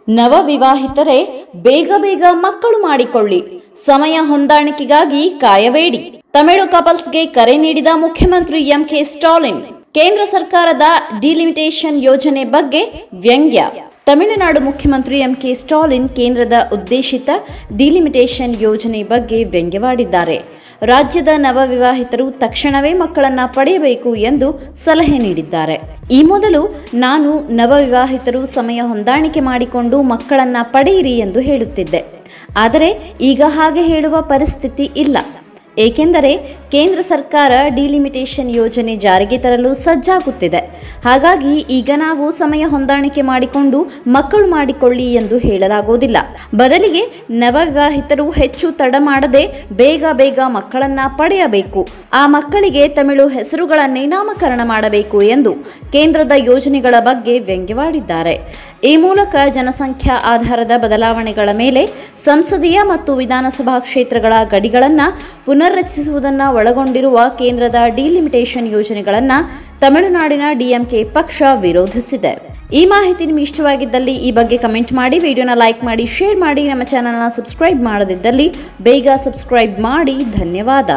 ನವ ವಿವಾಹಿತರೇ ಬೇಗ ಬೇಗ ಮಕ್ಕಳು ಮಾಡಿಕೊಳ್ಳಿ, ಸಮಯ ಹೊಂದಾಣಿಕೆಗಾಗಿ ಕಾಯಬೇಡಿ. ತಮಿಳು ಕಪಲ್ಸ್ಗೆ ಕರೆ ನೀಡಿದ ಮುಖ್ಯಮಂತ್ರಿ ಎಂಕೆ ಸ್ಟಾಲಿನ್. ಕೇಂದ್ರ ಸರ್ಕಾರದ ಡಿಲಿಮಿಟೇಷನ್ ಯೋಜನೆ ಬಗ್ಗೆ ವ್ಯಂಗ್ಯ. ತಮಿಳುನಾಡು ಮುಖ್ಯಮಂತ್ರಿ ಎಂಕೆ ಸ್ಟಾಲಿನ್ ಕೇಂದ್ರದ ಉದ್ದೇಶಿತ ಡಿಲಿಮಿಟೇಷನ್ ಯೋಜನೆ ಬಗ್ಗೆ ವ್ಯಂಗ್ಯವಾಡಿದ್ದಾರೆ. ರಾಜ್ಯದ ನವ ವಿವಾಹಿತರು ತಕ್ಷಣವೇ ಮಕ್ಕಳನ್ನ ಪಡೆಯಬೇಕು ಎಂದು ಸಲಹೆ ನೀಡಿದ್ದಾರೆ. ಈ ಮೊದಲು ನಾನು ನವ ವಿವಾಹಿತರು ಸಮಯ ಹೊಂದಾಣಿಕೆ ಮಾಡಿಕೊಂಡು ಮಕ್ಕಳನ್ನ ಪಡೆಯಿರಿ ಎಂದು ಹೇಳುತ್ತಿದ್ದೆ. ಆದರೆ ಈಗ ಹಾಗೆ ಹೇಳುವ ಪರಿಸ್ಥಿತಿ ಇಲ್ಲ. ಏಕೆಂದರೆ ಕೇಂದ್ರ ಸರ್ಕಾರ ಡಿಲಿಮಿಟೇಷನ್ ಯೋಜನೆ ಜಾರಿಗೆ ತರಲು ಸಜ್ಜಾಗುತ್ತಿದೆ. ಹಾಗಾಗಿ ಈಗ ನಾವು ಸಮಯ ಹೊಂದಾಣಿಕೆ ಮಾಡಿಕೊಂಡು ಮಕ್ಕಳು ಮಾಡಿಕೊಳ್ಳಿ ಎಂದು ಹೇಳಲಾಗುವುದಿಲ್ಲ. ಬದಲಿಗೆ ನವ ವಿವಾಹಿತರು ಹೆಚ್ಚು ತಡ ಮಾಡದೆ ಬೇಗ ಬೇಗ ಮಕ್ಕಳನ್ನ ಪಡೆಯಬೇಕು. ಆ ಮಕ್ಕಳಿಗೆ ತಮಿಳು ಹೆಸರುಗಳನ್ನೇ ನಾಮಕರಣ ಮಾಡಬೇಕು ಎಂದು ಕೇಂದ್ರದ ಯೋಜನೆಗಳ ಬಗ್ಗೆ ವ್ಯಂಗ್ಯವಾಡಿದ್ದಾರೆ. ಈ ಮೂಲಕ ಜನಸಂಖ್ಯಾ ಆಧಾರದ ಬದಲಾವಣೆಗಳ ಮೇಲೆ ಸಂಸದೀಯ ಮತ್ತು ವಿಧಾನಸಭಾ ಕ್ಷೇತ್ರಗಳ ಗಡಿಗಳನ್ನು ಪುನರ್ರಚಿಸುವುದನ್ನು ಒಳಗೊಂಡಿರುವ ಕೇಂದ್ರದ ಡಿಲಿಮಿಟೇಷನ್ ಯೋಜನೆಗಳನ್ನು ತಮಿಳುನಾಡಿನ ಡಿಎಂಕೆ ಪಕ್ಷ ವಿರೋಧಿಸಿದೆ. ಈ ಮಾಹಿತಿ ನಿಮಗೆ ಇಷ್ಟವಾಗಿದ್ದಲ್ಲಿ ಈ ಬಗ್ಗೆ ಕಮೆಂಟ್ ಮಾಡಿ, ವಿಡಿಯೋನ ಲೈಕ್ ಮಾಡಿ, ಶೇರ್ ಮಾಡಿ. ನಮ್ಮ ಚಾನಲ್ನ ಸಬ್ಸ್ಕ್ರೈಬ್ ಮಾಡದಿದ್ದಲ್ಲಿ ಬೇಗ ಸಬ್ಸ್ಕ್ರೈಬ್ ಮಾಡಿ. ಧನ್ಯವಾದ.